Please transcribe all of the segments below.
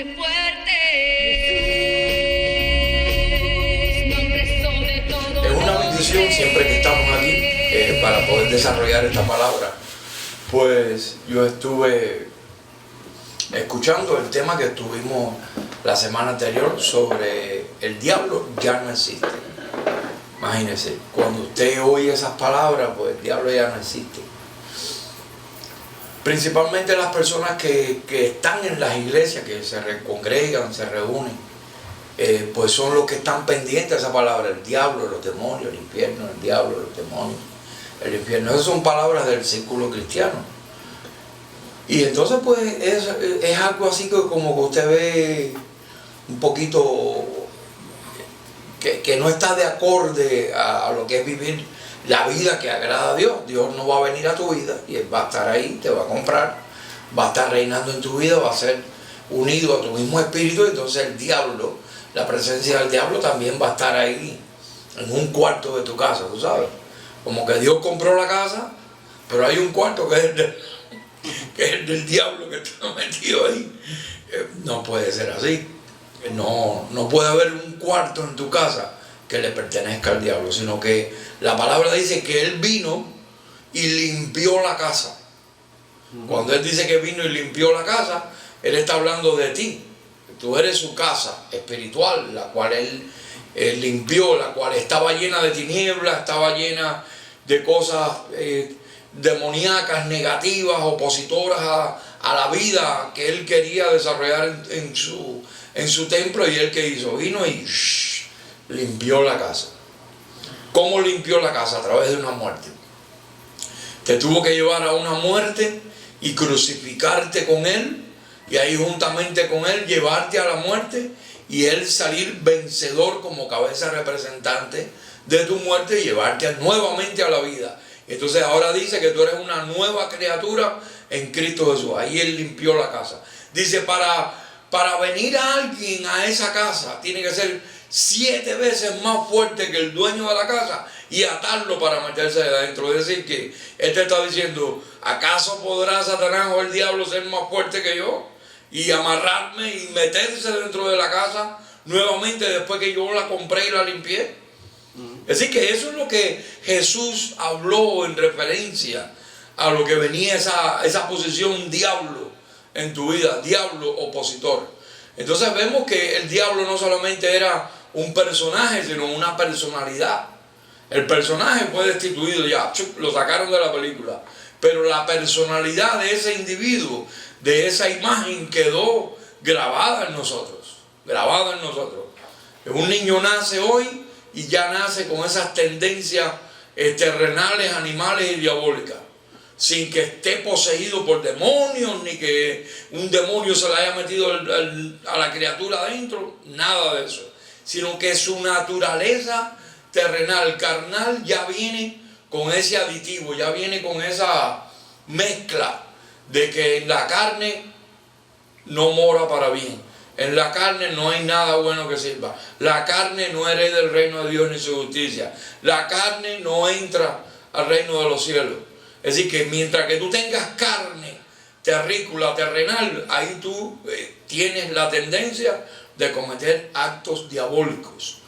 nombre fuerte. Nombre sobre todo. Es una bendición siempre que estamos aquí para poder desarrollar esta palabra. Pues yo estuve escuchando el tema que tuvimos la semana anterior sobre el diablo ya no existe. Imagínense, cuando usted oye esas palabras, pues el diablo ya no existe. Principalmente las personas que están en las iglesias, que se congregan, se reúnen, pues son los que están pendientes de esa palabra, el diablo, los demonios, el infierno, el diablo, los demonios, el infierno. Esas son palabras del círculo cristiano. Y entonces pues es algo así que como que usted ve un poquito que no está de acorde a lo que es vivir la vida que agrada a Dios. Dios no va a venir a tu vida y Él va a estar ahí, te va a comprar, va a estar reinando en tu vida, va a ser unido a tu mismo espíritu. Entonces el diablo, la presencia del diablo también va a estar ahí en un cuarto de tu casa, tú sabes. Como que Dios compró la casa, pero hay un cuarto que es el del diablo que está metido ahí. No puede ser así. No puede haber un cuarto en tu casa que le pertenezca al diablo, sino que la palabra dice que Él vino y limpió la casa. Cuando Él dice que vino y limpió la casa, Él está hablando de ti. Tú eres su casa espiritual, la cual Él limpió, la cual estaba llena de tinieblas, estaba llena de cosas demoníacas, negativas, opositoras a la vida que Él quería desarrollar en su templo. Y Él, ¿qué hizo? Vino y limpió la casa. ¿Cómo limpió la casa? A través de una muerte. Te tuvo que llevar a una muerte y crucificarte con Él, y ahí juntamente con Él llevarte a la muerte, y Él salir vencedor como cabeza representante de tu muerte y llevarte nuevamente a la vida. Entonces ahora dice que tú eres una nueva criatura en Cristo Jesús. Ahí Él limpió la casa. Dice, para venir a alguien a esa casa tiene que ser 7 veces más fuerte que el dueño de la casa y atarlo para meterse de adentro. Es decir, que Él te está diciendo, ¿acaso podrá Satanás o el diablo ser más fuerte que yo? Y amarrarme y meterse dentro de la casa nuevamente después que yo la compré y la limpié. Es decir, que eso es lo que Jesús habló en referencia a lo que venía esa posición diablo en tu vida, diablo opositor. Entonces vemos que el diablo no solamente era un personaje, sino una personalidad. El personaje fue destituido ya, lo sacaron de la película, pero la personalidad de ese individuo, de esa imagen, quedó grabada en nosotros, grabada en nosotros. Un niño nace hoy y ya nace con esas tendencias terrenales, animales y diabólicas, sin que esté poseído por demonios, ni que un demonio se le haya metido a la criatura adentro, nada de eso, sino que su naturaleza terrenal, carnal, ya viene con ese aditivo, ya viene con esa mezcla de que en la carne no mora para bien, en la carne no hay nada bueno que sirva, la carne no hereda el reino de Dios ni su justicia, la carne no entra al reino de los cielos. Es decir, que mientras que tú tengas carne terrícola, terrenal, ahí tú tienes la tendencia de cometer actos diabólicos,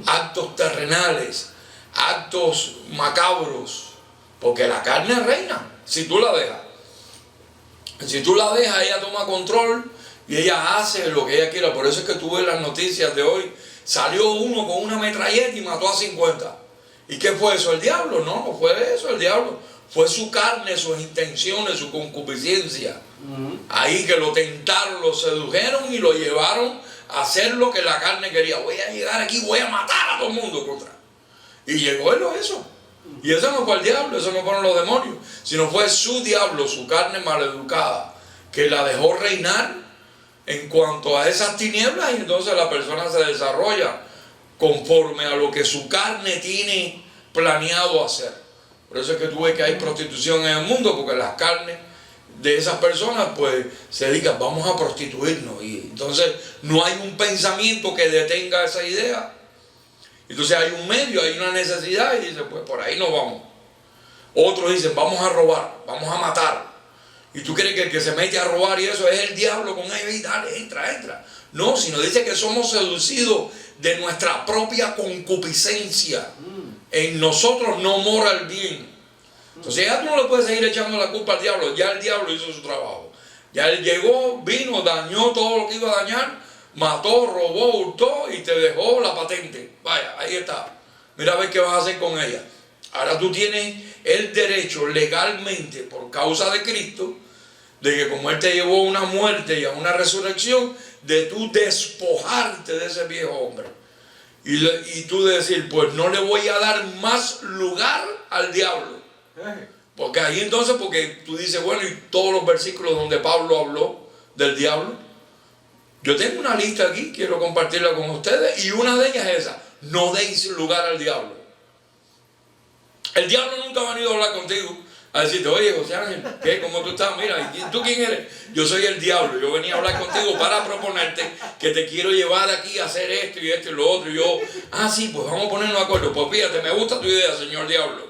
actos terrenales, actos macabros, porque la carne reina si tú la dejas. Si tú la dejas, ella toma control y ella hace lo que ella quiera. Por eso es que tú ves las noticias de hoy. Salió uno con una metralleta y mató a 50. ¿Y qué fue eso? ¿El diablo? No fue eso, el diablo. Fue su carne, sus intenciones, su concupiscencia. Ahí que lo tentaron, lo sedujeron y lo llevaron a hacer lo que la carne quería. Voy a llegar aquí, voy a matar a todo el mundo contra. Y llegó él eso. Y eso no fue el diablo, eso no fueron los demonios, sino fue su diablo, su carne maleducada, que la dejó reinar en cuanto a esas tinieblas, y entonces la persona se desarrolla conforme a lo que su carne tiene planeado hacer. Por eso es que tú ves que hay prostitución en el mundo, porque las carnes de esas personas pues se dedican, vamos a prostituirnos, y entonces no hay un pensamiento que detenga esa idea. Entonces hay un medio, hay una necesidad, y dicen, pues por ahí no vamos. Otros dicen, vamos a robar, vamos a matar. Y tú crees que el que se mete a robar y eso es el diablo con ellos y dale, entra, entra. No, sino dice que somos seducidos de nuestra propia concupiscencia. En nosotros no mora el bien. Entonces ya tú no le puedes seguir echando la culpa al diablo. Ya el diablo hizo su trabajo. Ya él llegó, vino, dañó todo lo que iba a dañar, mató, robó, hurtó y te dejó la patente. Vaya, ahí está. Mira a ver qué vas a hacer con ella. Ahora tú tienes el derecho legalmente, por causa de Cristo, de que como Él te llevó a una muerte y a una resurrección, de tú despojarte de ese viejo hombre. Y tú decir, pues no le voy a dar más lugar al diablo. Porque ahí entonces, porque tú dices, bueno, y todos los versículos donde Pablo habló del diablo, yo tengo una lista aquí, quiero compartirla con ustedes, y una de ellas es esa: no deis lugar al diablo. El diablo nunca ha venido a hablar contigo, a decirte, oye, José Ángel, ¿qué? ¿Cómo tú estás? Mira, ¿y tú quién eres? Yo soy el diablo. Yo venía a hablar contigo para proponerte que te quiero llevar aquí a hacer esto y esto y lo otro. Y yo, sí, pues vamos a ponernos de acuerdo. Pues fíjate, me gusta tu idea, señor diablo.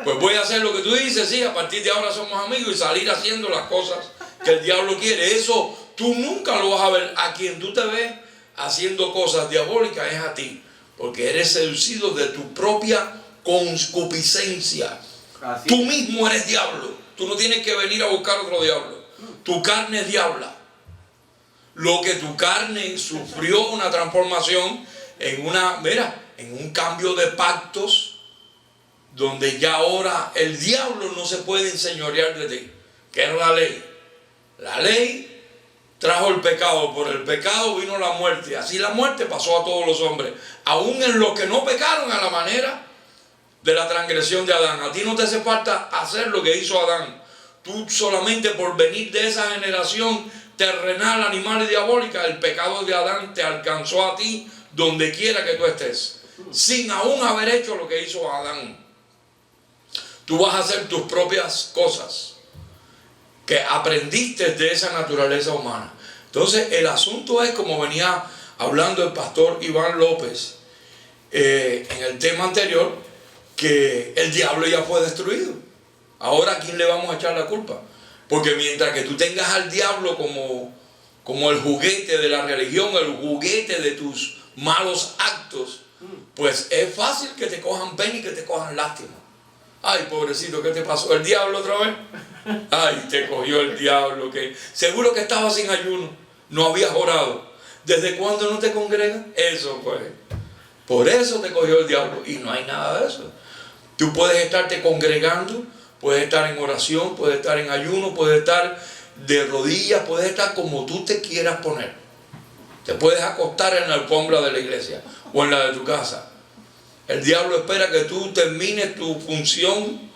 Pues voy a hacer lo que tú dices, sí, a partir de ahora somos amigos y salir haciendo las cosas que el diablo quiere. Eso tú nunca lo vas a ver. A quien tú te ves haciendo cosas diabólicas es a ti, porque eres seducido de tu propia concupiscencia. Tú mismo eres diablo. Tú no tienes que venir a buscar otro diablo. Tu carne es diabla. Lo que tu carne sufrió una transformación en en un cambio de pactos, donde ya ahora el diablo no se puede enseñorear de ti. ¿Qué es la ley? La ley trajo el pecado, por el pecado vino la muerte. Así la muerte pasó a todos los hombres, aún en los que no pecaron a la manera de la transgresión de Adán. A ti no te hace falta hacer lo que hizo Adán. Tú solamente por venir de esa generación terrenal, animal y diabólica, el pecado de Adán te alcanzó a ti donde quiera que tú estés, sin aún haber hecho lo que hizo Adán. Tú vas a hacer tus propias cosas que aprendiste de esa naturaleza humana. Entonces el asunto es, como venía hablando el pastor Iván López en el tema anterior, que el diablo ya fue destruido. Ahora, ¿a quién le vamos a echar la culpa? Porque mientras que tú tengas al diablo como el juguete de la religión, el juguete de tus malos actos, pues es fácil que te cojan pena y que te cojan lástima. Ay, pobrecito, ¿qué te pasó? ¿El diablo otra vez? Ay, te cogió el diablo. Que seguro que estabas sin ayuno, no habías orado. ¿Desde cuándo no te congregas? Eso fue. Por eso te cogió el diablo. Y no hay nada de eso. Tú puedes estarte congregando, puedes estar en oración, puedes estar en ayuno, puedes estar de rodillas, puedes estar como tú te quieras poner. Te puedes acostar en la alfombra de la iglesia o en la de tu casa. El diablo espera que tú termines tu función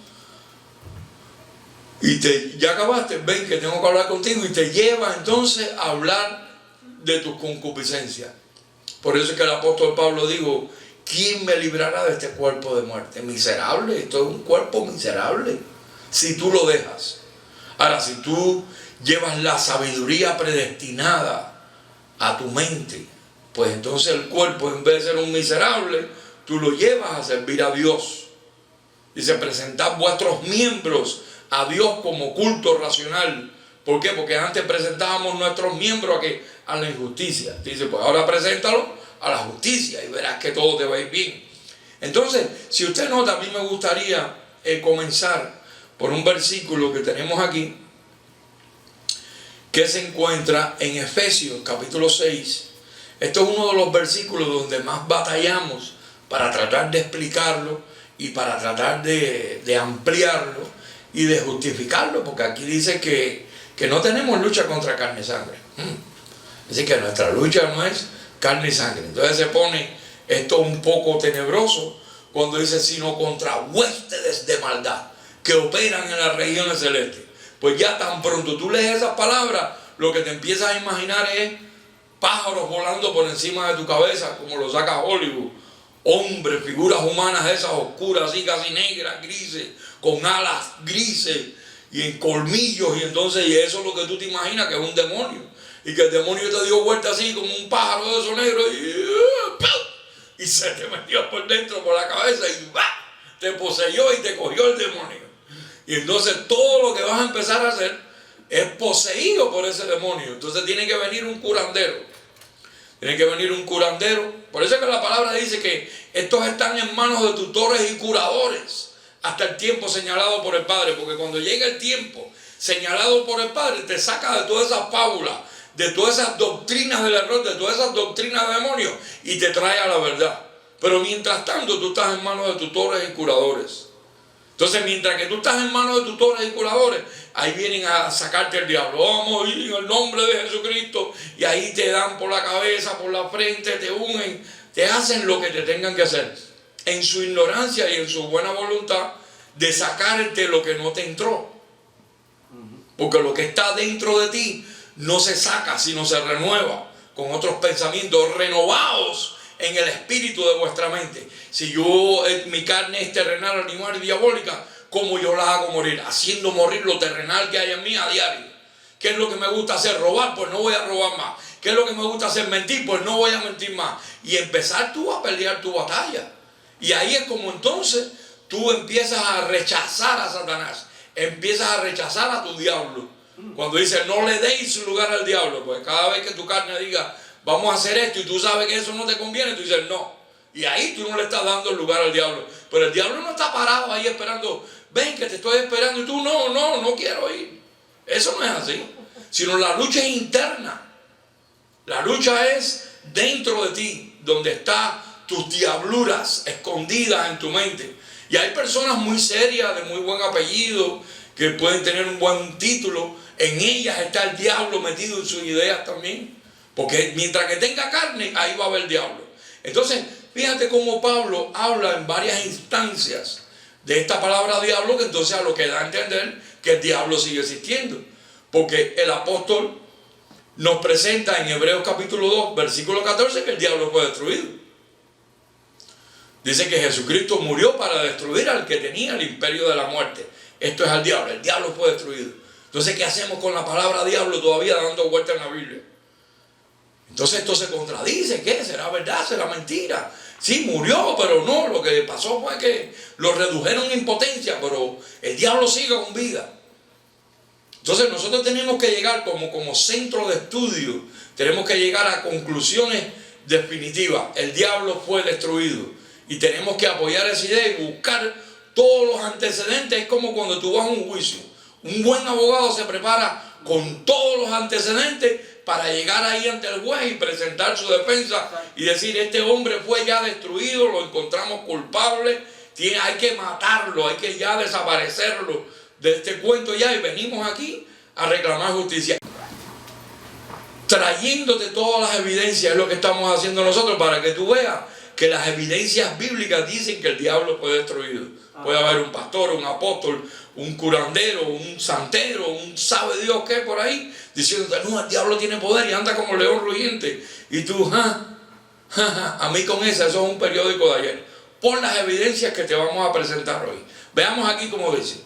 y ya acabaste, ven que tengo que hablar contigo, y te lleva entonces a hablar de tus concupiscencias. Por eso es que el apóstol Pablo dijo, ¿quién me librará de este cuerpo de muerte? Miserable, esto es un cuerpo miserable, si tú lo dejas. Ahora, si tú llevas la sabiduría predestinada a tu mente, pues entonces el cuerpo, en vez de ser un miserable, tú lo llevas a servir a Dios. Dice, presentad vuestros miembros a Dios como culto racional. ¿Por qué? Porque antes presentábamos nuestros miembros a la injusticia. Dice, pues ahora preséntalo a la justicia y verás que todo te va a ir bien. Entonces, si usted nota, a mí me gustaría comenzar por un versículo que tenemos aquí, que se encuentra en Efesios capítulo 6. Esto es uno de los versículos donde más batallamos para tratar de explicarlo y para tratar de ampliarlo y de justificarlo, porque aquí dice que no tenemos lucha contra carne y sangre. Así que nuestra lucha no es carne y sangre. Entonces se pone esto un poco tenebroso cuando dice, sino contra huéspedes de maldad que operan en las regiones celestes. Pues ya tan pronto tú lees esas palabras, lo que te empiezas a imaginar es pájaros volando por encima de tu cabeza, como lo saca Hollywood. Hombres, figuras humanas esas oscuras, así casi negras, grises, con alas grises y en colmillos, y entonces y eso es lo que tú te imaginas que es un demonio, y que el demonio te dio vuelta así como un pájaro de esos negros y se te metió por dentro por la cabeza y te poseyó y te cogió el demonio. Y entonces todo lo que vas a empezar a hacer es poseído por ese demonio. Entonces tiene que venir un curandero. Tiene que venir un curandero. Por eso es que la palabra dice que estos están en manos de tutores y curadores hasta el tiempo señalado por el Padre. Porque cuando llega el tiempo señalado por el Padre, te saca de todas esas fábulas, de todas esas doctrinas del error, de todas esas doctrinas de demonios, y te trae a la verdad. Pero mientras tanto tú estás en manos de tutores y curadores. Entonces, mientras que tú estás en manos de tutores y curadores, ahí vienen a sacarte el diablo. Vamos a ir en el nombre de Jesucristo. Y ahí te dan por la cabeza, por la frente, te ungen, te hacen lo que te tengan que hacer. En su ignorancia y en su buena voluntad de sacarte lo que no te entró. Porque lo que está dentro de ti no se saca, sino se renueva con otros pensamientos renovados en el espíritu de vuestra mente. Si mi carne es terrenal, animal y diabólica, ¿cómo yo la hago morir? Haciendo morir lo terrenal que hay en mí a diario. ¿Qué es lo que me gusta hacer? ¿Robar? Pues no voy a robar más. ¿Qué es lo que me gusta hacer? ¿Mentir? Pues no voy a mentir más. Y empezar tú a pelear tu batalla. Y ahí es como entonces tú empiezas a rechazar a Satanás. Empiezas a rechazar a tu diablo. Cuando dice no le deis lugar al diablo, pues cada vez que tu carne diga vamos a hacer esto y tú sabes que eso no te conviene, tú dices no. Y ahí tú no le estás dando el lugar al diablo. Pero el diablo no está parado ahí esperando, ven que te estoy esperando y tú no quiero ir. Eso no es así. Sino la lucha es interna. La lucha es dentro de ti, donde están tus diabluras escondidas en tu mente. Y hay personas muy serias, de muy buen apellido, que pueden tener un buen título. En ellas está el diablo metido en sus ideas también. Porque mientras que tenga carne, ahí va a haber diablo. Entonces, fíjate cómo Pablo habla en varias instancias de esta palabra diablo, que entonces a lo que da a entender que el diablo sigue existiendo. Porque el apóstol nos presenta en Hebreos capítulo 2, versículo 14, que el diablo fue destruido. Dice que Jesucristo murió para destruir al que tenía el imperio de la muerte. Esto es al diablo, el diablo fue destruido. Entonces, ¿qué hacemos con la palabra diablo todavía dando vuelta en la Biblia? Entonces esto se contradice. ¿Qué? ¿Será verdad? ¿Será mentira? Sí, murió, pero no. Lo que pasó fue que lo redujeron en impotencia, pero el diablo sigue con vida. Entonces nosotros tenemos que llegar como centro de estudio, tenemos que llegar a conclusiones definitivas. El diablo fue destruido. Y tenemos que apoyar esa idea y buscar todos los antecedentes. Es como cuando tú vas a un juicio. Un buen abogado se prepara con todos los antecedentes para llegar ahí ante el juez y presentar su defensa y decir, este hombre fue ya destruido, lo encontramos culpable, hay que matarlo, hay que ya desaparecerlo de este cuento ya, y venimos aquí a reclamar justicia. Trayéndote todas las evidencias es lo que estamos haciendo nosotros, para que tú veas que las evidencias bíblicas dicen que el diablo fue destruido. Puede haber un pastor, un apóstol, un curandero, un santero, un sabe Dios qué por ahí, diciéndote, no, el diablo tiene poder y anda como león rugiente. Y tú, a mí con eso es un periódico de ayer. Por las evidencias que te vamos a presentar hoy. Veamos aquí cómo dice.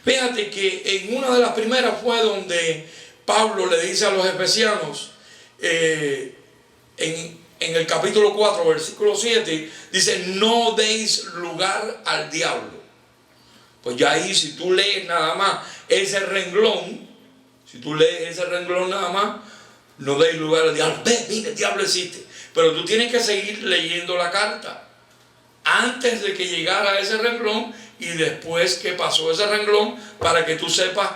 Fíjate que en una de las primeras fue donde Pablo le dice a los efesianos, en el capítulo 4, versículo 7, dice, no deis lugar al diablo. Pues ya ahí, si tú lees nada más ese renglón, nada más, no deis lugar al diablo. Mira, el diablo existe. Pero tú tienes que seguir leyendo la carta antes de que llegara a ese renglón y después que pasó ese renglón, para que tú sepas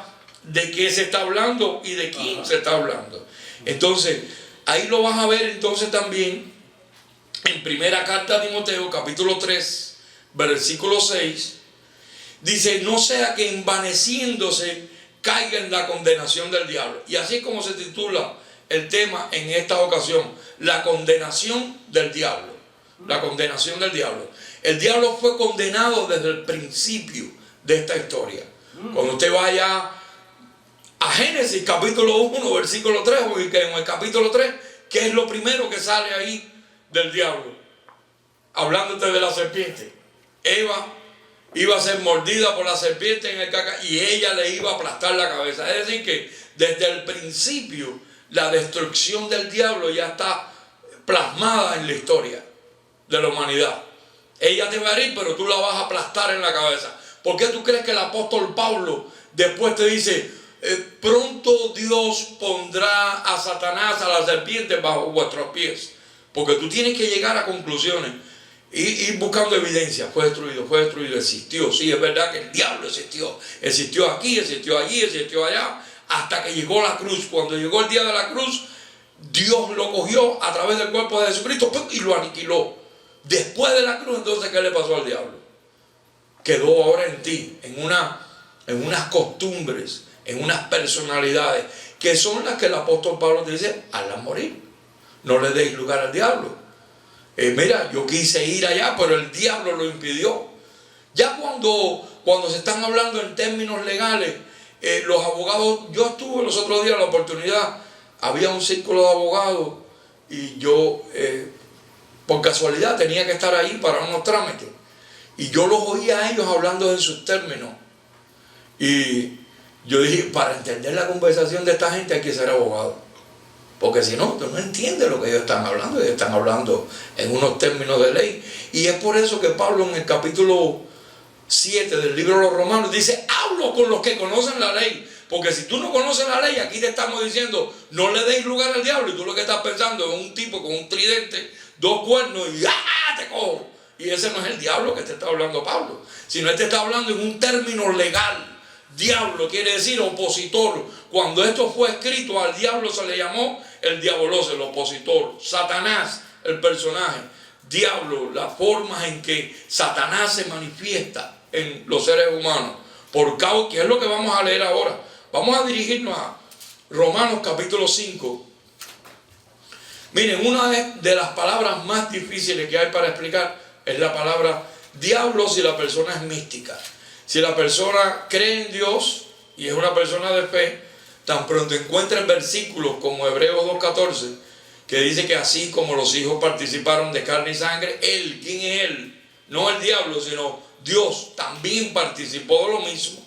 de qué se está hablando y de quién se está hablando. Entonces, ahí lo vas a ver entonces también en primera carta a Timoteo, capítulo 3, versículo 6, dice, no sea que envaneciéndose caiga en la condenación del diablo. Y así es como se titula el tema en esta ocasión, la condenación del diablo. La condenación del diablo. El diablo fue condenado desde el principio de esta historia. Cuando usted vaya a Génesis capítulo 1, versículo 3, porque en el capítulo 3, ¿qué es lo primero que sale ahí del diablo? Hablándote de la serpiente. Eva iba a ser mordida por la serpiente en el caca y ella le iba a aplastar la cabeza. Es decir que desde el principio la destrucción del diablo ya está plasmada en la historia de la humanidad. Ella te va a herir, pero tú la vas a aplastar en la cabeza. ¿Por qué tú crees que el apóstol Pablo después te dice, pronto Dios pondrá a Satanás, a la serpiente bajo vuestros pies. Porque tú tienes que llegar a conclusiones. Ir buscando evidencia. Fue destruido, existió. Sí, es verdad que el diablo existió. Existió aquí, existió allí, existió allá. Hasta que llegó la cruz. Cuando llegó el día de la cruz, Dios lo cogió a través del cuerpo de Jesucristo y lo aniquiló. Después de la cruz, entonces, ¿qué le pasó al diablo? Quedó ahora en ti, en unas costumbres, en unas personalidades, que son las que el apóstol Pablo te dice, hazlas morir. No le deis lugar al diablo. Mira, yo quise ir allá, pero el diablo lo impidió. Ya cuando se están hablando en términos legales, los abogados, yo tuve los otros días la oportunidad, había un círculo de abogados y yo, por casualidad, tenía que estar ahí para unos trámites. Y yo los oía a ellos hablando en sus términos. Y yo dije, para entender la conversación de esta gente hay que ser abogado. Porque si no, tú no entiendes lo que ellos están hablando. Ellos están hablando en unos términos de ley. Y es por eso que Pablo en el capítulo 7 del libro de los Romanos dice, hablo con los que conocen la ley. Porque si tú no conoces la ley, aquí te estamos diciendo, no le deis lugar al diablo. Y tú lo que estás pensando es un tipo con un tridente, 2 cuernos y ¡ah! Te cojo. Y ese no es el diablo que te está hablando Pablo. Sino él te está hablando en un término legal. Diablo quiere decir opositor. Cuando esto fue escrito, al diablo se le llamó el diabolos, el opositor. Satanás, el personaje. Diablo, la forma en que Satanás se manifiesta en los seres humanos. Por causa, que es lo que vamos a leer ahora. Vamos a dirigirnos a Romanos capítulo 5. Miren, una de las palabras más difíciles que hay para explicar es la palabra diablo si la persona es mística. Si la persona cree en Dios y es una persona de fe, tan pronto encuentra en versículos como Hebreos 2:14, que dice que así como los hijos participaron de carne y sangre, él, ¿quién es él? No el diablo, sino Dios también participó de lo mismo,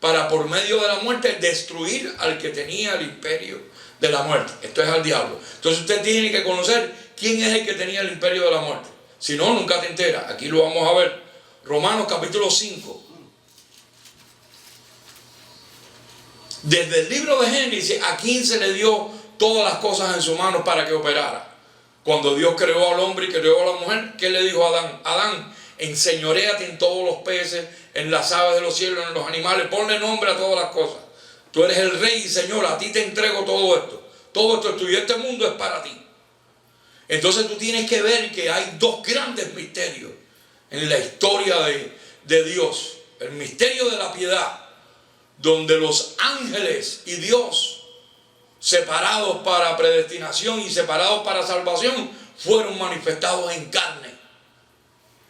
para por medio de la muerte destruir al que tenía el imperio de la muerte. Esto es al diablo. Entonces usted tiene que conocer quién es el que tenía el imperio de la muerte. Si no, nunca te enteras. Aquí lo vamos a ver. Romanos capítulo 5. Desde el libro de Génesis, a quién se le dio todas las cosas en sus manos para que operara. Cuando Dios creó al hombre y creó a la mujer, ¿qué le dijo a Adán? Adán, enseñoréate en todos los peces, en las aves de los cielos, en los animales, ponle nombre a todas las cosas. Tú eres el rey y señor, a ti te entrego todo esto. Todo esto es tuyo, este mundo es para ti. Entonces tú tienes que ver que hay 2 grandes misterios en la historia de Dios. El misterio de la piedad, donde los ángeles y Dios, separados para predestinación y separados para salvación, fueron manifestados en carne.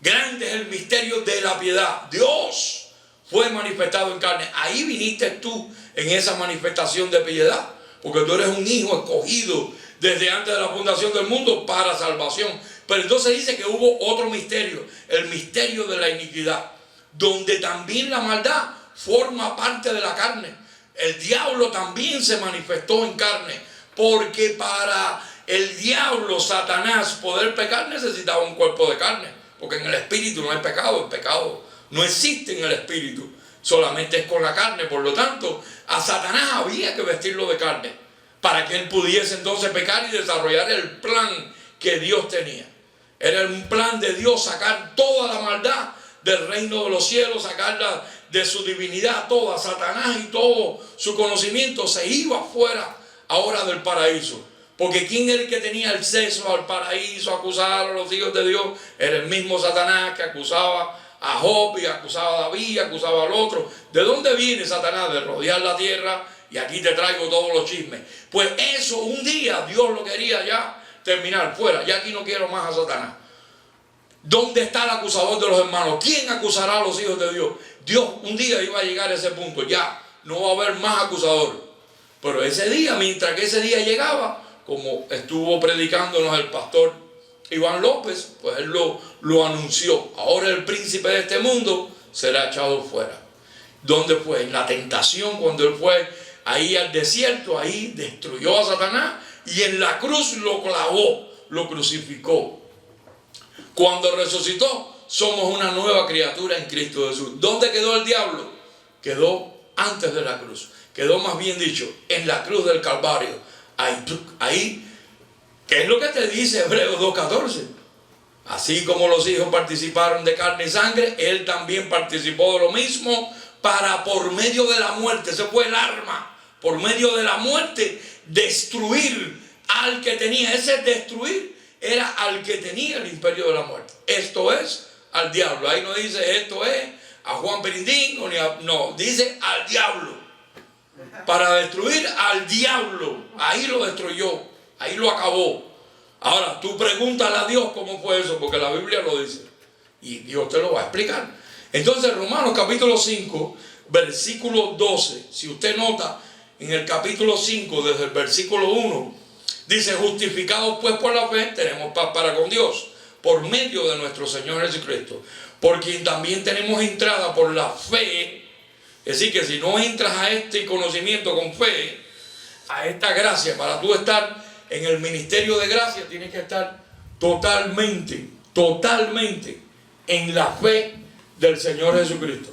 Grande es el misterio de la piedad. Dios fue manifestado en carne. Ahí viniste tú en esa manifestación de piedad, porque tú eres un hijo escogido desde antes de la fundación del mundo para salvación. Pero entonces dice que hubo otro misterio, el misterio de la iniquidad, donde también la maldad forma parte de la carne. El diablo también se manifestó en carne, porque para el diablo, Satanás, poder pecar necesitaba un cuerpo de carne, porque en el espíritu no hay pecado. El pecado no existe en el espíritu, solamente es con la carne. Por lo tanto, a Satanás había que vestirlo de carne para que él pudiese entonces pecar y desarrollar el plan que Dios tenía. Era un plan de Dios sacar toda la maldad del reino de los cielos, sacarla de su divinidad toda. Satanás y todo su conocimiento se iba fuera ahora del paraíso. Porque ¿quién era el que tenía acceso al paraíso a acusar a los hijos de Dios? Era el mismo Satanás que acusaba a Job y acusaba a David y acusaba al otro. ¿De dónde viene Satanás? De rodear la tierra y aquí te traigo todos los chismes. Pues eso un día Dios lo quería ya terminar fuera. Ya aquí no quiero más a Satanás. ¿Dónde está el acusador de los hermanos? ¿Quién acusará a los hijos de Dios? Dios un día iba a llegar a ese punto. Ya no va a haber más acusador. Pero ese día, mientras que ese día llegaba, como estuvo predicándonos el pastor Iván López, pues él lo anunció. Ahora el príncipe de este mundo será echado fuera. ¿Dónde fue? En la tentación, cuando él fue ahí al desierto, ahí destruyó a Satanás y en la cruz lo clavó, lo crucificó. Cuando resucitó, somos una nueva criatura en Cristo Jesús. ¿Dónde quedó el diablo? Quedó antes de la cruz. quedó más bien dicho, en la cruz del Calvario. Ahí, ¿qué es lo que te dice Hebreos 2:14? Así como los hijos participaron de carne y sangre, él también participó de lo mismo para por medio de la muerte, ese fue el arma, por medio de la muerte, destruir al que tenía. Ese destruir era al que tenía el imperio de la muerte. Esto es al diablo. Ahí no dice esto es a Juan Perindín, no, dice al diablo. Para destruir al diablo. Ahí lo destruyó, ahí lo acabó. Ahora, tú pregúntale a Dios cómo fue eso, porque la Biblia lo dice. Y Dios te lo va a explicar. Entonces, Romanos capítulo 5, versículo 12. Si usted nota, en el capítulo 5, desde el versículo 1, dice, justificados pues por la fe, tenemos paz para con Dios, por medio de nuestro Señor Jesucristo, por quien también tenemos entrada por la fe. Es decir, que si no entras a este conocimiento con fe, a esta gracia, para tú estar en el ministerio de gracia, tienes que estar totalmente en la fe del Señor Jesucristo.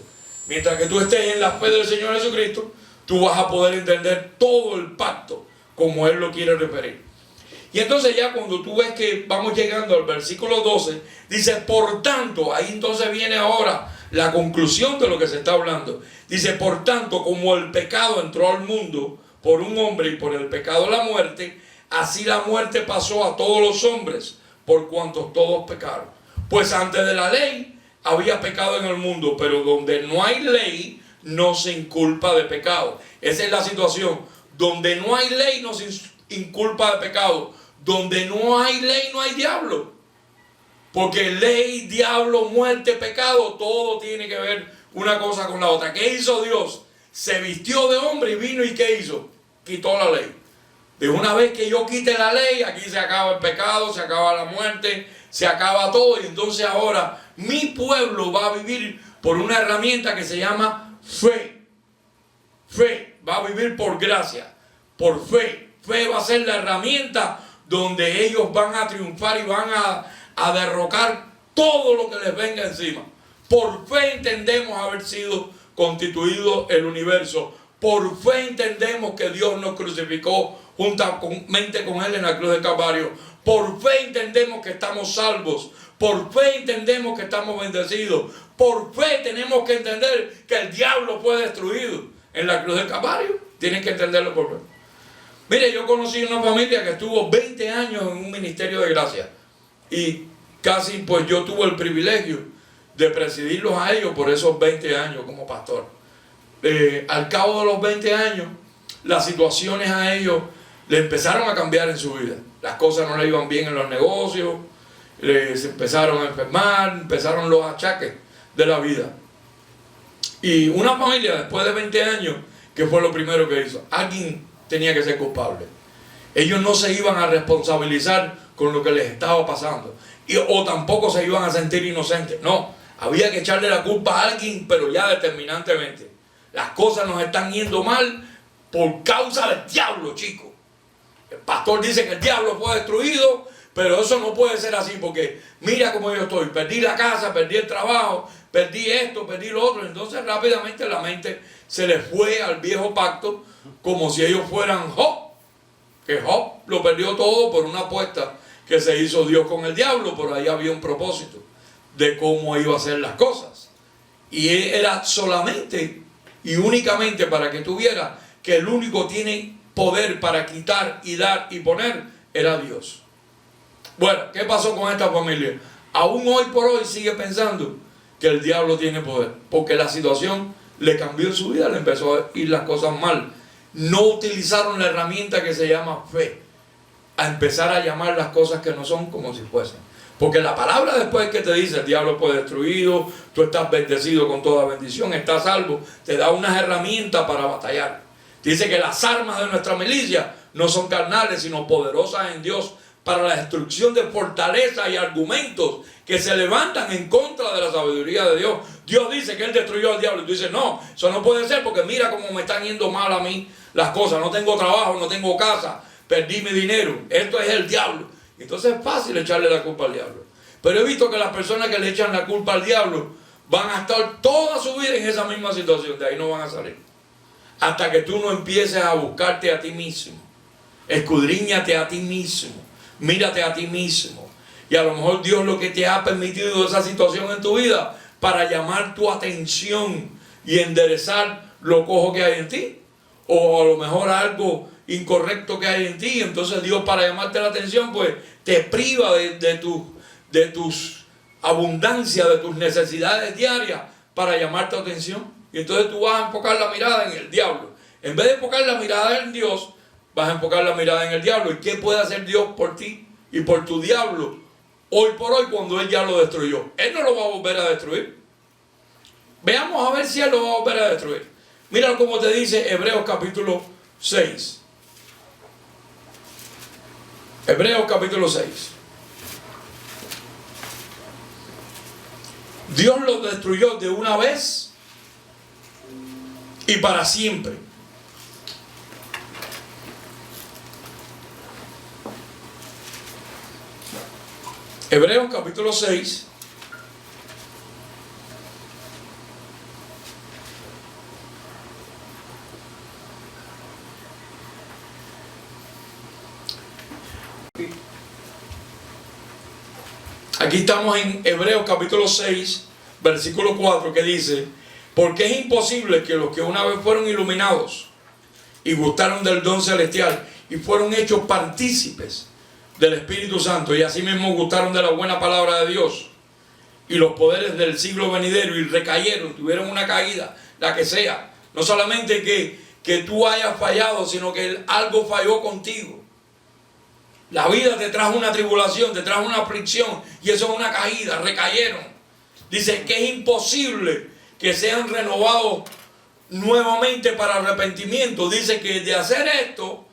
Mientras que tú estés en la fe del Señor Jesucristo, tú vas a poder entender todo el pacto como Él lo quiere referir. Y entonces ya cuando tú ves que vamos llegando al versículo 12, dice, por tanto, ahí entonces viene ahora la conclusión de lo que se está hablando. Dice, por tanto, como el pecado entró al mundo por un hombre y por el pecado la muerte, así la muerte pasó a todos los hombres, por cuanto todos pecaron. Pues antes de la ley había pecado en el mundo, pero donde no hay ley, no se inculpa de pecado. Esa es la situación. Donde no hay ley, no se inculpa de pecado. Donde no hay ley, no hay diablo. Porque ley, diablo, muerte, pecado, todo tiene que ver una cosa con la otra. ¿Qué hizo Dios? Se vistió de hombre y vino, ¿y qué hizo? Quitó la ley. De una vez que yo quite la ley, aquí se acaba el pecado, se acaba la muerte, se acaba todo. Y entonces ahora mi pueblo va a vivir por una herramienta que se llama fe. Fe, va a vivir por gracia, por fe. Fe va a ser la herramienta donde ellos van a triunfar y van a derrocar todo lo que les venga encima. Por fe entendemos haber sido constituido el universo. Por fe entendemos que Dios nos crucificó juntamente con Él en la cruz del Calvario. Por fe entendemos que estamos salvos. Por fe entendemos que estamos bendecidos. Por fe tenemos que entender que el diablo fue destruido en la cruz del Calvario. Tienen que entenderlo por fe. Mire, yo conocí una familia que estuvo 20 años en un ministerio de gracia. Y casi pues yo tuve el privilegio de presidirlos a ellos por esos 20 años como pastor. Al cabo de los 20 años, las situaciones a ellos le empezaron a cambiar en su vida. Las cosas no le iban bien en los negocios, se empezaron a enfermar, empezaron los achaques de la vida. Y una familia después de 20 años, ¿qué fue lo primero que hizo? Alguien tenía que ser culpable. Ellos no se iban a responsabilizar con lo que les estaba pasando. O tampoco se iban a sentir inocentes. No, había que echarle la culpa a alguien, pero ya determinantemente. Las cosas nos están yendo mal por causa del diablo, chicos. El pastor dice que el diablo fue destruido, pero eso no puede ser así, porque mira cómo yo estoy. Perdí la casa, perdí el trabajo, perdí esto, perdí lo otro. Entonces rápidamente la mente se les fue al viejo pacto, como si ellos fueran Job. Que Job lo perdió todo por una apuesta que se hizo Dios con el diablo, pero ahí había un propósito de cómo iba a hacer las cosas. Y era solamente y únicamente para que tuviera que el único tiene poder para quitar y dar y poner era Dios. Bueno, ¿qué pasó con esta familia? Aún hoy por hoy sigue pensando que el diablo tiene poder, porque la situación le cambió su vida, le empezó a ir las cosas mal. No utilizaron la herramienta que se llama fe, a empezar a llamar las cosas que no son como si fuesen. Porque la palabra después que te dice el diablo fue destruido, tú estás bendecido con toda bendición, estás salvo, te da unas herramientas para batallar. Dice que las armas de nuestra milicia no son carnales, sino poderosas en Dios para la destrucción de fortalezas y argumentos que se levantan en contra de la sabiduría de Dios. Dios dice que Él destruyó al diablo. Y tú dices, no, eso no puede ser porque mira cómo me están yendo mal a mí las cosas. No tengo trabajo, no tengo casa, perdí mi dinero. Esto es el diablo. Entonces es fácil echarle la culpa al diablo. Pero he visto que las personas que le echan la culpa al diablo van a estar toda su vida en esa misma situación. De ahí no van a salir. hasta que tú no empieces a buscarte a ti mismo. Escudriñate a ti mismo, mírate a ti mismo. Y a lo mejor Dios lo que te ha permitido esa situación en tu vida para llamar tu atención y enderezar lo cojo que hay en ti. O a lo mejor algo incorrecto que hay en ti. Entonces Dios, para llamarte la atención, pues te priva de tus abundancias, de tus necesidades diarias para llamar tu atención. Y entonces tú vas a enfocar la mirada en el diablo. En vez de enfocar la mirada en Dios, vas a enfocar la mirada en el diablo. ¿Y qué puede hacer Dios por ti y por tu diablo hoy por hoy cuando Él ya lo destruyó? Él no lo va a volver a destruir. Veamos a ver si Él lo va a volver a destruir. Mira cómo te dice Hebreos capítulo 6. Hebreos capítulo 6. Dios lo destruyó de una vez y para siempre. Hebreos capítulo 6. Aquí estamos en Hebreos capítulo 6, versículo 4, que dice: porque es imposible que los que una vez fueron iluminados y gustaron del don celestial y fueron hechos partícipes del Espíritu Santo y asimismo gustaron de la buena palabra de Dios y los poderes del siglo venidero y recayeron, tuvieron una caída, la que sea, no solamente que tú hayas fallado, sino que algo falló contigo. La vida te trajo una tribulación, te trajo una aflicción y eso es una caída, recayeron. Dice que es imposible que sean renovados nuevamente para arrepentimiento. Dice que de hacer esto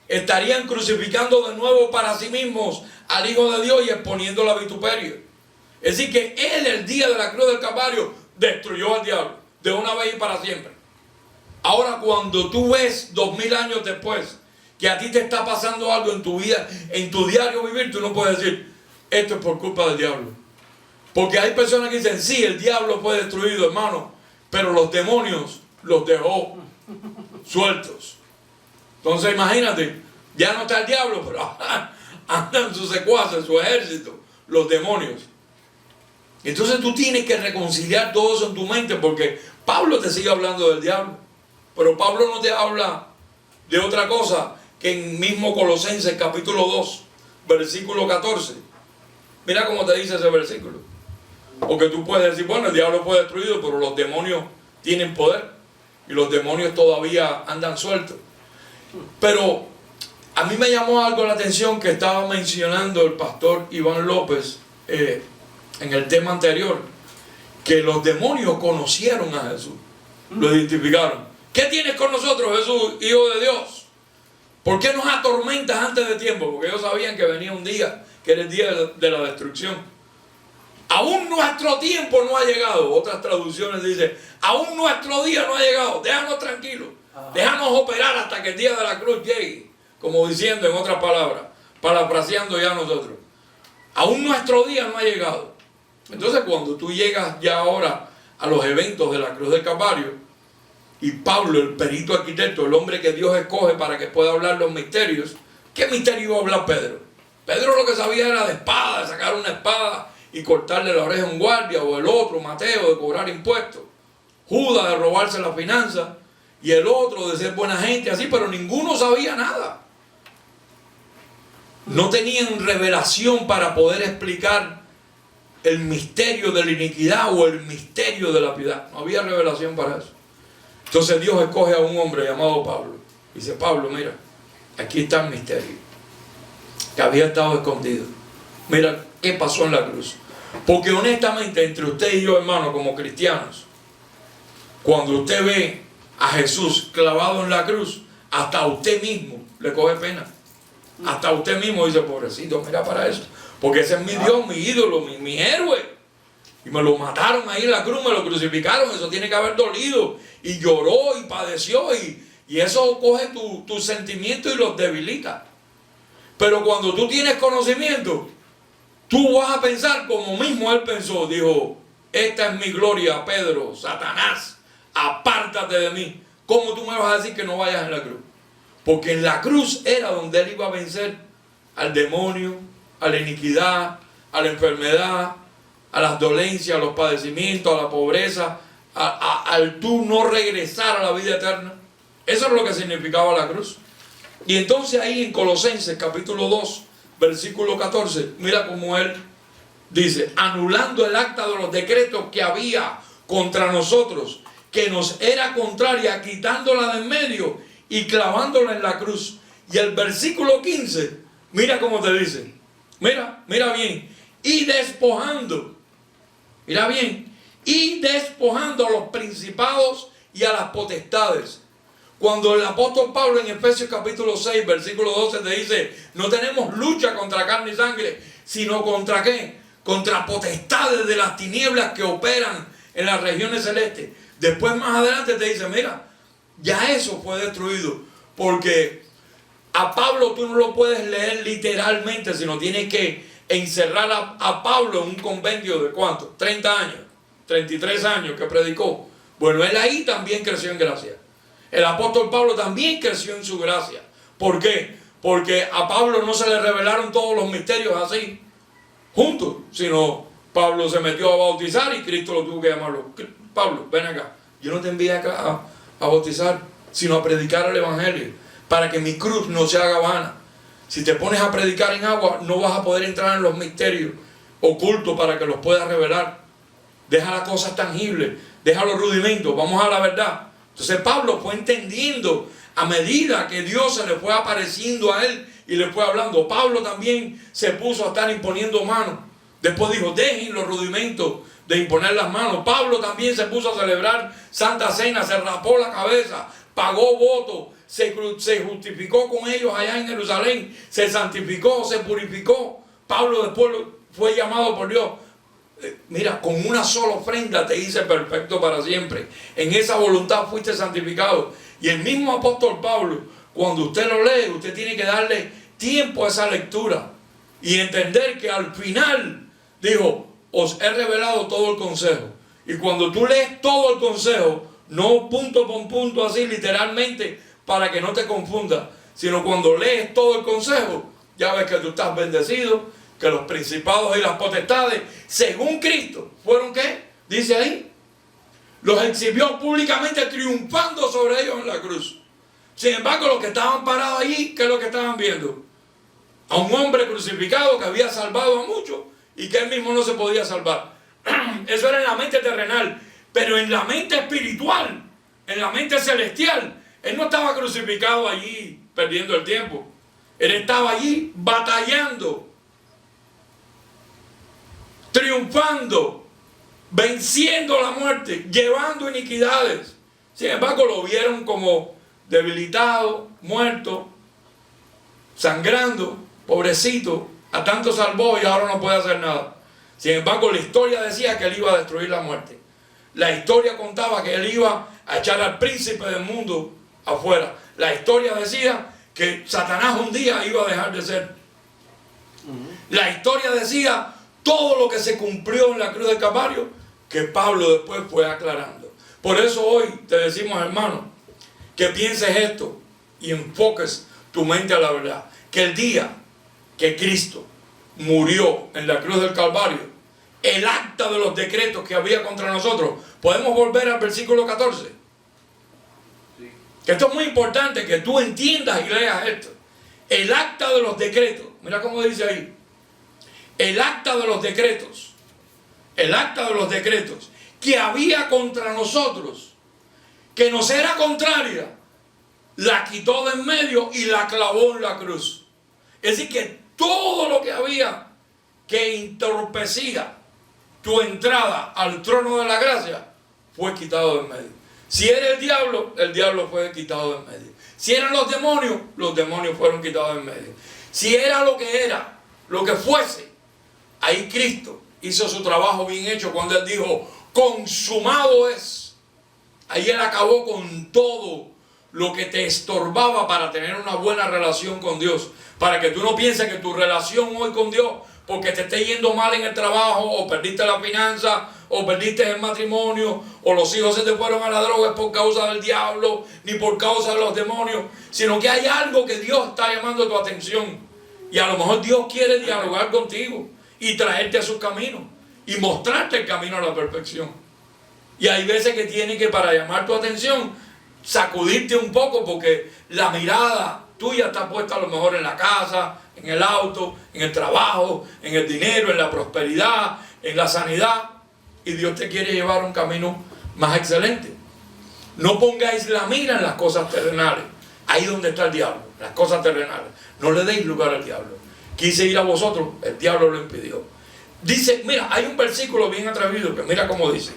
estarían crucificando de nuevo para sí mismos al Hijo de Dios y exponiéndolo a vituperio. Es decir, que Él, el día de la cruz del Calvario, destruyó al diablo de una vez y para siempre. Ahora, cuando tú ves 2000 años después que a ti te está pasando algo en tu vida, en tu diario vivir, tú no puedes decir: esto es por culpa del diablo. Porque hay personas que dicen: sí, el diablo fue destruido, hermano, pero los demonios los dejó sueltos. Entonces imagínate, ya no está el diablo, pero andan sus secuaces, su ejército, los demonios. Entonces tú tienes que reconciliar todo eso en tu mente, porque Pablo te sigue hablando del diablo, pero Pablo no te habla de otra cosa que en mismo Colosenses capítulo 2, versículo 14. Mira cómo te dice ese versículo. Porque tú puedes decir: bueno, el diablo fue destruido, pero los demonios tienen poder y los demonios todavía andan sueltos. Pero a mí me llamó algo la atención que estaba mencionando el pastor Iván López en el tema anterior, que los demonios conocieron a Jesús, lo identificaron. ¿Qué tienes con nosotros, Jesús, Hijo de Dios? ¿Por qué nos atormentas antes de tiempo? Porque ellos sabían que venía un día, que era el día de la destrucción. Aún nuestro tiempo no ha llegado. Otras traducciones dicen: aún nuestro día no ha llegado, déjanos tranquilos, déjanos operar hasta que el día de la cruz llegue. Como diciendo, en otras palabras, parafraseando ya nosotros, aún nuestro día no ha llegado. Entonces, cuando tú llegas ya ahora a los eventos de la cruz del Calvario, y Pablo, el perito arquitecto, el hombre que Dios escoge para que pueda hablar los misterios, ¿qué misterio iba a hablar Pedro? Pedro lo que sabía era de espada, de sacar una espada y cortarle la oreja a un guardia, o el otro, Mateo, de cobrar impuestos, Judas, de robarse la finanza, y el otro de ser buena gente, así, pero ninguno sabía nada. No tenían revelación para poder explicar el misterio de la iniquidad o el misterio de la piedad. No había revelación para eso. Entonces Dios escoge a un hombre llamado Pablo. Dice: Pablo, mira, aquí está el misterio que había estado escondido. Mira qué pasó en la cruz. Porque honestamente, entre usted y yo, hermano, como cristianos, cuando usted ve a Jesús clavado en la cruz, hasta a usted mismo le coge pena. Hasta usted mismo dice: pobrecito, mira para eso. Porque ese es mi Dios, mi ídolo, mi héroe. Y me lo mataron ahí en la cruz, me lo crucificaron. Eso tiene que haber dolido. Y lloró y padeció. Y eso coge tus sentimientos y los debilita. Pero cuando tú tienes conocimiento, tú vas a pensar como mismo él pensó. Dijo: esta es mi gloria, Pedro, Satanás, apártate de mí. ¿cómo tú me vas a decir que no vayas en la cruz? Porque en la cruz era donde él iba a vencer al demonio, a la iniquidad, a la enfermedad, a las dolencias, a los padecimientos, a la pobreza, al tú no regresar a la vida eterna. Eso es lo que significaba la cruz. Y entonces ahí en Colosenses capítulo 2, versículo 14, mira cómo él dice: anulando el acta de los decretos que había contra nosotros, que nos era contraria, quitándola de en medio y clavándola en la cruz. Y el versículo 15, mira cómo te dice, mira bien, y despojando, mira bien, y despojando a los principados y a las potestades. Cuando el apóstol Pablo en Efesios capítulo 6, versículo 12 te dice: no tenemos lucha contra carne y sangre, sino contra ¿qué? Contra potestades de las tinieblas que operan en las regiones celestes. Después más adelante te dice: mira, ya eso fue destruido. Porque a Pablo tú no lo puedes leer literalmente, sino tienes que encerrar a Pablo en un convenio de ¿cuánto? 30 años, 33 años que predicó. Bueno, él ahí también creció en gracia. El apóstol Pablo también creció en su gracia. ¿Por qué? Porque a Pablo no se le revelaron todos los misterios así, juntos, sino Pablo se metió a bautizar y Cristo lo tuvo que llamarlo: Pablo, ven acá, yo no te envié acá a bautizar, sino a predicar el evangelio, para que mi cruz no se haga vana. Si te pones a predicar en agua, no vas a poder entrar en los misterios ocultos para que los puedas revelar. Deja las cosas tangibles, deja los rudimentos, vamos a la verdad. Entonces Pablo fue entendiendo a medida que Dios se le fue apareciendo a él y le fue hablando. Pablo también se puso a estar imponiendo manos. Después dijo: dejen los rudimentos de imponer las manos. Pablo también se puso a celebrar Santa Cena, se rapó la cabeza, pagó votos, se justificó con ellos allá en Jerusalén, se santificó, se purificó. Pablo después fue llamado por Dios. Mira, con una sola ofrenda te hice perfecto para siempre. En esa voluntad fuiste santificado. Y el mismo apóstol Pablo, cuando usted lo lee, usted tiene que darle tiempo a esa lectura y entender que al final dijo: os he revelado todo el consejo. Y cuando tú lees todo el consejo, no punto por punto así literalmente para que no te confundas, sino cuando lees todo el consejo, ya ves que tú estás bendecido, que los principados y las potestades, según Cristo, ¿fueron qué? Dice ahí, los exhibió públicamente triunfando sobre ellos en la cruz. Sin embargo, los que estaban parados allí, ¿qué es lo que estaban viendo? A un hombre crucificado que había salvado a muchos y que él mismo no se podía salvar. Eso era en la mente terrenal, pero en la mente espiritual, en la mente celestial, él no estaba crucificado allí perdiendo el tiempo. Él estaba allí batallando, triunfando, venciendo la muerte, llevando iniquidades. Sin embargo, lo vieron como debilitado, muerto, sangrando, pobrecito, a tanto salvó y ahora no puede hacer nada. Sin embargo, la historia decía que él iba a destruir la muerte. La historia contaba que él iba a echar al príncipe del mundo afuera. La historia decía que Satanás un día iba a dejar de ser. La historia decía todo lo que se cumplió en la cruz del Calvario, que Pablo después fue aclarando. Por eso hoy te decimos, hermano, que pienses esto y enfoques tu mente a la verdad. Que el día que Cristo murió en la cruz del Calvario, el acta de los decretos que había contra nosotros, podemos volver al versículo 14. Sí. Que esto es muy importante, que tú entiendas y leas esto. El acta de los decretos, mira cómo dice ahí. El acta de los decretos, que había contra nosotros, que nos era contraria, la quitó de en medio y la clavó en la cruz. Es decir, que todo lo que había que entorpecía tu entrada al trono de la gracia fue quitado de en medio. Si era el diablo fue quitado de en medio. Si eran los demonios fueron quitados de en medio. Si era, lo que fuese, ahí Cristo hizo su trabajo bien hecho cuando Él dijo, consumado es. Ahí Él acabó con todo lo que te estorbaba para tener una buena relación con Dios. Para que tú no pienses que tu relación hoy con Dios, porque te esté yendo mal en el trabajo, o perdiste la finanza, o perdiste el matrimonio, o los hijos se te fueron a la droga es por causa del diablo, ni por causa de los demonios, sino que hay algo que Dios está llamando tu atención. Y a lo mejor Dios quiere dialogar contigo y traerte a sus caminos y mostrarte el camino a la perfección. Y hay veces que tiene que, para llamar tu atención, sacudirte un poco, porque la mirada tuya está puesta a lo mejor en la casa, en el auto, en el trabajo, en el dinero, en la prosperidad, en la sanidad, y Dios te quiere llevar a un camino más excelente. No pongáis la mira en las cosas terrenales, ahí donde está el diablo, las cosas terrenales. No le deis lugar al diablo. Quise ir a vosotros, el diablo lo impidió. Dice, mira, hay un versículo bien atrevido que mira cómo dice,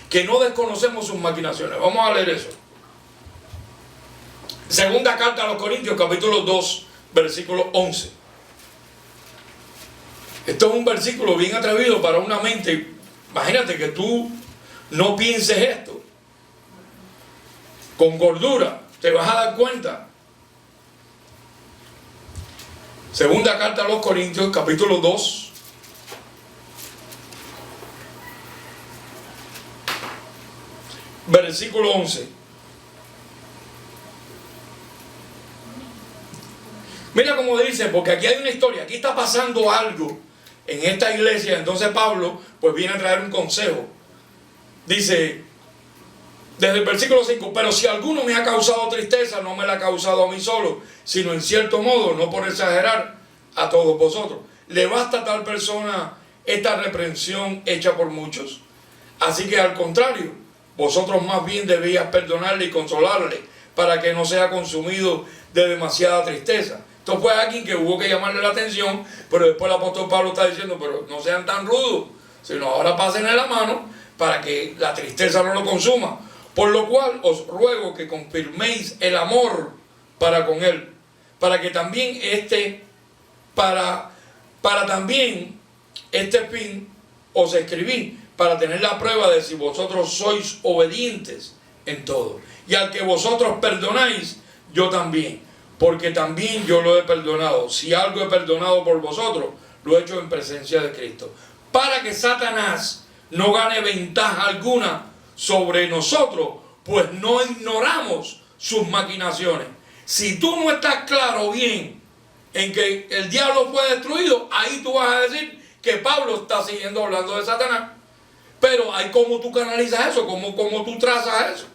que no desconocemos sus maquinaciones. Vamos a leer eso. Segunda carta a los Corintios, capítulo 2, versículo 11. Esto es un versículo bien atrevido para una mente. Imagínate que tú no pienses esto con gordura, te vas a dar cuenta. Segunda carta a los Corintios, capítulo 2, versículo 11. Mira cómo dice, porque aquí hay una historia, aquí está pasando algo en esta iglesia. Entonces Pablo pues viene a traer un consejo. Dice, desde el versículo 5, pero si alguno me ha causado tristeza, no me la ha causado a mí solo, sino en cierto modo, no por exagerar, a todos vosotros. ¿Le basta a tal persona esta reprensión hecha por muchos? Así que al contrario, vosotros más bien debíais perdonarle y consolarle, para que no sea consumido de demasiada tristeza. Esto fue alguien que hubo que llamarle la atención, pero después el apóstol Pablo está diciendo, pero no sean tan rudos, sino ahora pásenle la mano para que la tristeza no lo consuma. Por lo cual os ruego que confirméis el amor para con él, para que también también este fin os escribí, para tener la prueba de si vosotros sois obedientes en todo. Y al que vosotros perdonáis, yo también, porque también yo lo he perdonado. Si algo he perdonado por vosotros, lo he hecho en presencia de Cristo, para que Satanás no gane ventaja alguna sobre nosotros, pues no ignoramos sus maquinaciones. Si tú no estás claro bien en que el diablo fue destruido, ahí tú vas a decir que Pablo está siguiendo hablando de Satanás. Pero hay cómo tú canalizas eso, cómo tú trazas eso.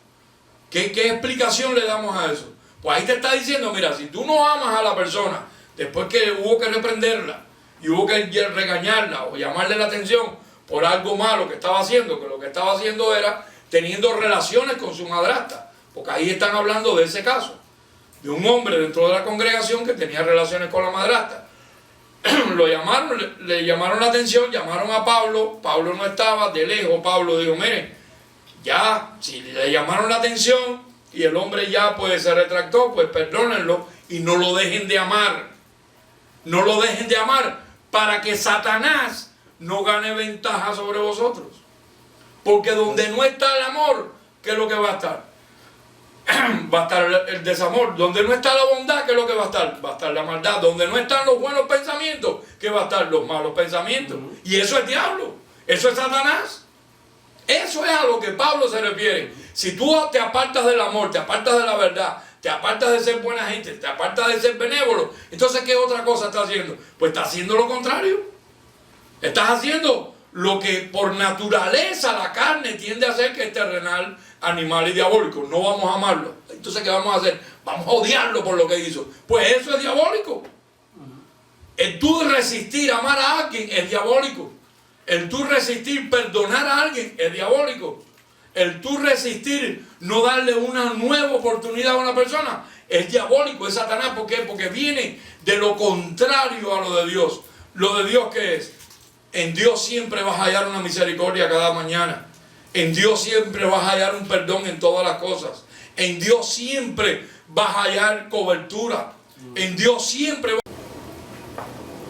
¿Qué explicación le damos a eso? Pues ahí te está diciendo, mira, si tú no amas a la persona, después que hubo que reprenderla y hubo que regañarla o llamarle la atención por algo malo que estaba haciendo, que lo que estaba haciendo era teniendo relaciones con su madrastra, porque ahí están hablando de ese caso, de un hombre dentro de la congregación que tenía relaciones con la madrastra. Lo llamaron, le llamaron la atención, llamaron a Pablo, Pablo no estaba, de lejos Pablo dijo, miren, ya, si le llamaron la atención y el hombre ya pues se retractó, pues perdónenlo y no lo dejen de amar. No lo dejen de amar para que Satanás no gane ventaja sobre vosotros. Porque donde no está el amor, ¿qué es lo que va a estar? Va a estar el desamor. Donde no está la bondad, ¿qué es lo que va a estar? Va a estar la maldad. Donde no están los buenos pensamientos, ¿qué va a estar? Los malos pensamientos. Y eso es diablo, eso es Satanás. Eso es a lo que Pablo se refiere. Si tú te apartas del amor, te apartas de la verdad, te apartas de ser buena gente, te apartas de ser benévolo, entonces ¿qué otra cosa estás haciendo? Pues estás haciendo lo contrario. Estás haciendo lo que por naturaleza la carne tiende a hacer, que es terrenal, animal y diabólico. No vamos a amarlo. Entonces, ¿qué vamos a hacer? Vamos a odiarlo por lo que hizo. Pues eso es diabólico. El tú resistir amar a alguien es diabólico. El tú resistir perdonar a alguien es diabólico. El tú resistir no darle una nueva oportunidad a una persona es diabólico, es Satanás. ¿Por qué? Porque viene de lo contrario a lo de Dios. ¿Lo de Dios qué es? En Dios siempre vas a hallar una misericordia cada mañana. En Dios siempre vas a hallar un perdón en todas las cosas. En Dios siempre vas a hallar cobertura. En Dios siempre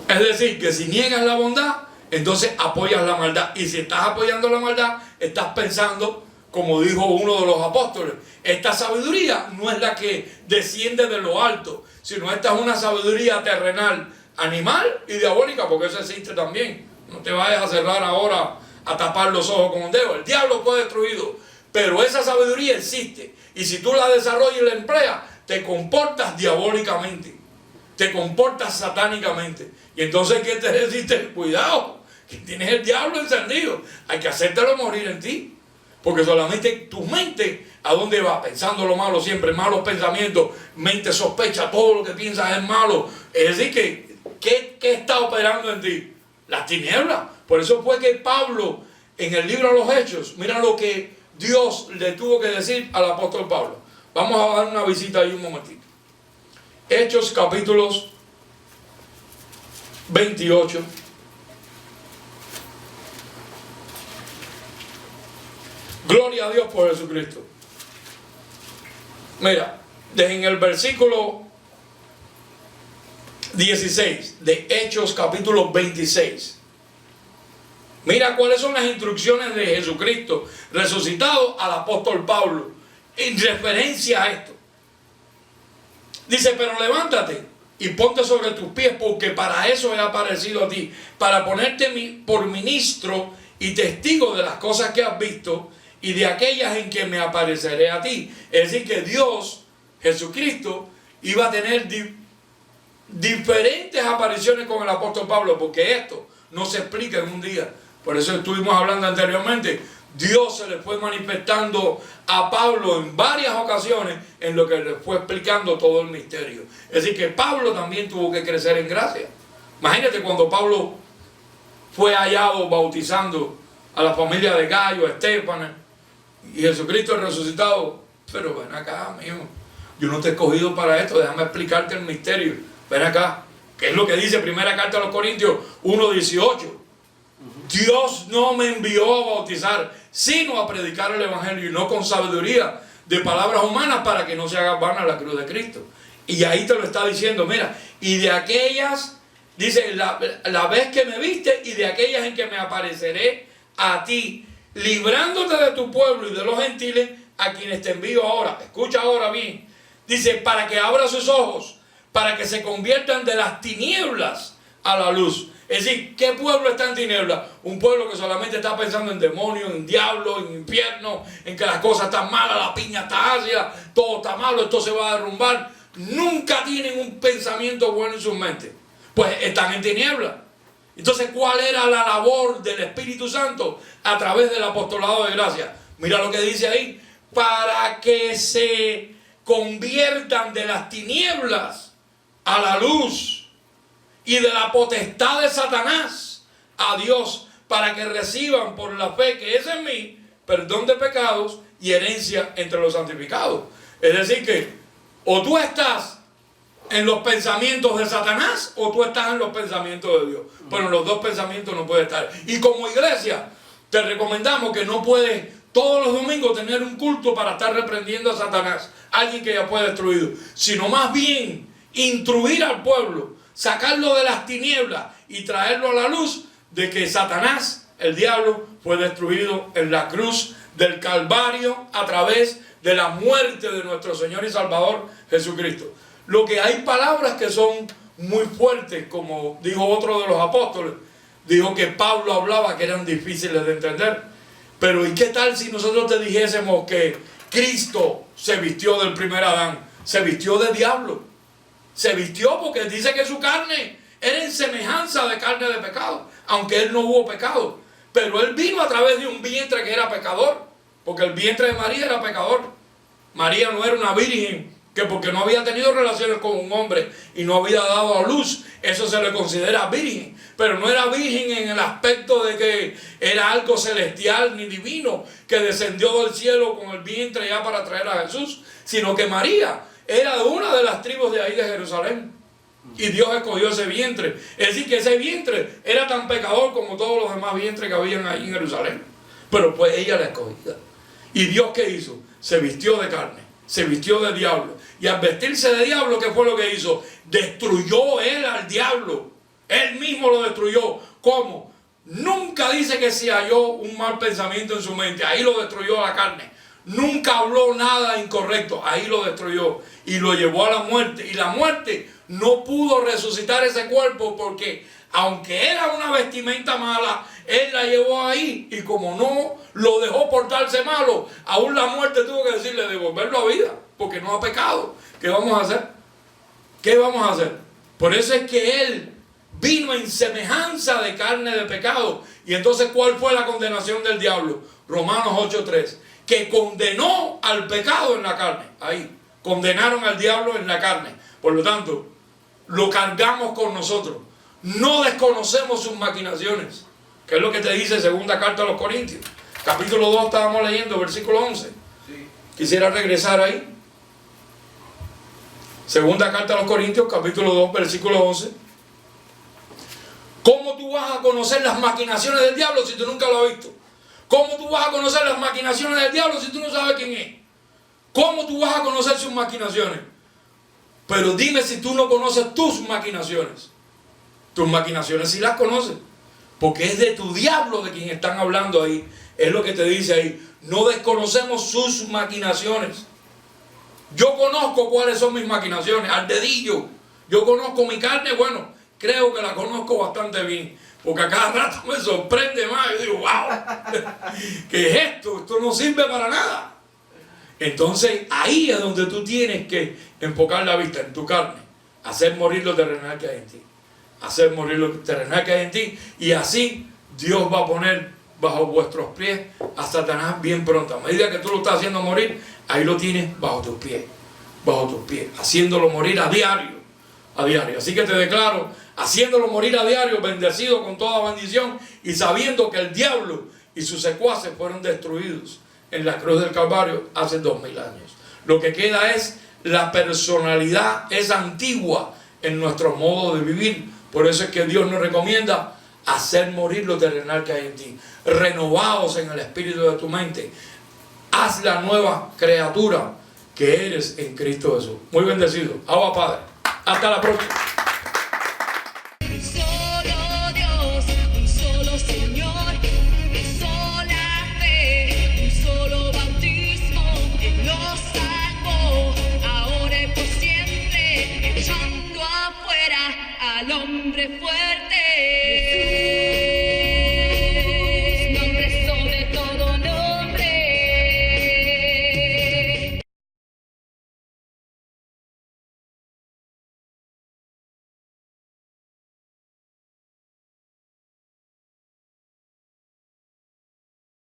es decir, que si niegas la bondad, entonces apoyas la maldad. Y si estás apoyando la maldad, estás pensando, como dijo uno de los apóstoles, esta sabiduría no es la que desciende de lo alto, sino esta es una sabiduría terrenal, animal y diabólica, porque eso existe también. No te vayas a cerrar ahora a tapar los ojos con un dedo. El diablo fue destruido, pero esa sabiduría existe. Y si tú la desarrollas y la empleas, te comportas diabólicamente, te comportas satánicamente. Y entonces, ¿qué te resiste? Cuidado, que tienes el diablo encendido. Hay que hacértelo morir en ti. Porque solamente tu mente, ¿a dónde va? Pensando lo malo siempre, malos pensamientos, mente sospecha, todo lo que piensas es malo. Es decir, ¿qué está operando en ti? Las tinieblas. Por eso fue que Pablo, en el libro de los Hechos, mira lo que Dios le tuvo que decir al apóstol Pablo. Vamos a dar una visita ahí un momentito. Hechos capítulos 28. Gloria a Dios por Jesucristo. Mira, en el versículo 16 de Hechos capítulo 26. Mira cuáles son las instrucciones de Jesucristo resucitado al apóstol Pablo en referencia a esto. Dice, pero levántate y ponte sobre tus pies, porque para eso he aparecido a ti, para ponerte por ministro y testigo de las cosas que has visto y de aquellas en que me apareceré a ti. Es decir, que Dios, Jesucristo, iba a tener diferentes apariciones con el apóstol Pablo, porque esto no se explica en un día. Por eso estuvimos hablando anteriormente. Dios se le fue manifestando a Pablo en varias ocasiones en lo que le fue explicando todo el misterio. Es decir, que Pablo también tuvo que crecer en gracia. Imagínate cuando Pablo fue hallado bautizando a la familia de Gallo, Estefanas, y Jesucristo el resucitado. Pero ven acá, amigo, yo no te he escogido para esto, déjame explicarte el misterio. Ven acá, ¿qué es lo que dice primera carta a los Corintios 1:18? Dios no me envió a bautizar, sino a predicar el evangelio, y no con sabiduría de palabras humanas, para que no se haga vana la cruz de Cristo. Y ahí te lo está diciendo, mira, y de aquellas, dice, la vez que me viste, y de aquellas en que me apareceré a ti, librándote de tu pueblo y de los gentiles, a quienes te envío ahora. Escucha ahora bien. Dice, para que abra sus ojos, para que se conviertan de las tinieblas a la luz. Es decir, ¿qué pueblo está en tinieblas? Un pueblo que solamente está pensando en demonios, en diablo, en infierno, en que las cosas están malas, la piña está ácida, todo está malo, esto se va a derrumbar. Nunca tienen un pensamiento bueno en sus mentes. Pues están en tinieblas. Entonces, ¿cuál era la labor del Espíritu Santo a través del apostolado de gracia? Mira lo que dice ahí. Para que se conviertan de las tinieblas a la luz, y de la potestad de Satanás a Dios, para que reciban por la fe que es en mí perdón de pecados y herencia entre los santificados. Es decir que o tú estás en los pensamientos de Satanás o tú estás en los pensamientos de Dios. Pero los dos pensamientos no pueden estar. Y como iglesia te recomendamos que no puedes todos los domingos tener un culto para estar reprendiendo a Satanás, alguien que ya fue destruido, sino más bien instruir al pueblo, sacarlo de las tinieblas y traerlo a la luz de que Satanás, el diablo, fue destruido en la cruz del Calvario a través de la muerte de nuestro Señor y Salvador Jesucristo. Lo que hay palabras que son muy fuertes, como dijo otro de los apóstoles, dijo que Pablo hablaba que eran difíciles de entender. Pero ¿y qué tal si nosotros te dijésemos que Cristo se vistió del primer Adán? Se vistió de diablo. Se vistió porque dice que su carne era en semejanza de carne de pecado, aunque él no hubo pecado. Pero él vino a través de un vientre que era pecador, porque el vientre de María era pecador. María no era una virgen que porque no había tenido relaciones con un hombre y no había dado a luz, eso se le considera virgen. Pero no era virgen en el aspecto de que era algo celestial ni divino que descendió del cielo con el vientre ya para traer a Jesús, sino que María era de una de las tribus de ahí de Jerusalén. Y Dios escogió ese vientre. Es decir, que ese vientre era tan pecador como todos los demás vientres que habían ahí en Jerusalén. Pero pues ella la escogida. ¿Y Dios qué hizo? Se vistió de carne, se vistió de diablo. Y al vestirse de diablo, ¿qué fue lo que hizo? Destruyó él al diablo. Él mismo lo destruyó. ¿Cómo? Nunca dice que se halló un mal pensamiento en su mente. Ahí lo destruyó la carne. Nunca habló nada incorrecto. Ahí lo destruyó. Y lo llevó a la muerte. Y la muerte no pudo resucitar ese cuerpo porque aunque era una vestimenta mala, él la llevó ahí, y como no lo dejó portarse malo, aún la muerte tuvo que decirle devolverlo a vida, porque no ha pecado. ¿Qué vamos a hacer? ¿Qué vamos a hacer? Por eso es que él vino en semejanza de carne de pecado. Y entonces, ¿cuál fue la condenación del diablo? Romanos 8:3, que condenó al pecado en la carne. Ahí, condenaron al diablo en la carne. Por lo tanto, lo cargamos con nosotros. No desconocemos sus maquinaciones, que es lo que te dice segunda carta a los Corintios. Capítulo 2 estábamos leyendo, versículo 11. Sí. Quisiera regresar ahí. Segunda carta a los Corintios, capítulo 2, versículo 11. ¿Cómo tú vas a conocer las maquinaciones del diablo si tú nunca lo has visto? ¿Cómo tú vas a conocer las maquinaciones del diablo si tú no sabes quién es? ¿Cómo tú vas a conocer sus maquinaciones? Pero dime si tú no conoces tus maquinaciones. Tus maquinaciones sí las conoces, porque es de tu diablo de quien están hablando ahí. Es lo que te dice ahí. No desconocemos sus maquinaciones. Yo conozco cuáles son mis maquinaciones, al dedillo. Yo conozco mi carne, bueno, creo que la conozco bastante bien, porque a cada rato me sorprende más. Yo digo, wow, ¿qué es esto? Esto no sirve para nada. Entonces ahí es donde tú tienes que enfocar la vista en tu carne, hacer morir lo terrenal que hay en ti, hacer morir lo terrenal que hay en ti, y así Dios va a poner bajo vuestros pies a Satanás bien pronto. A medida que tú lo estás haciendo morir, ahí lo tienes bajo tus pies, haciéndolo morir a diario, a diario. Así que te declaro, haciéndolo morir a diario, bendecido con toda bendición, y sabiendo que el diablo y sus secuaces fueron destruidos en la cruz del Calvario hace 2000 años. Lo que queda es la personalidad, esa antigua, en nuestro modo de vivir. Por eso es que Dios nos recomienda hacer morir lo terrenal que hay en ti. Renovaos en el espíritu de tu mente. Haz la nueva criatura que eres en Cristo Jesús. Muy bendecido. Abba Padre. Hasta la próxima.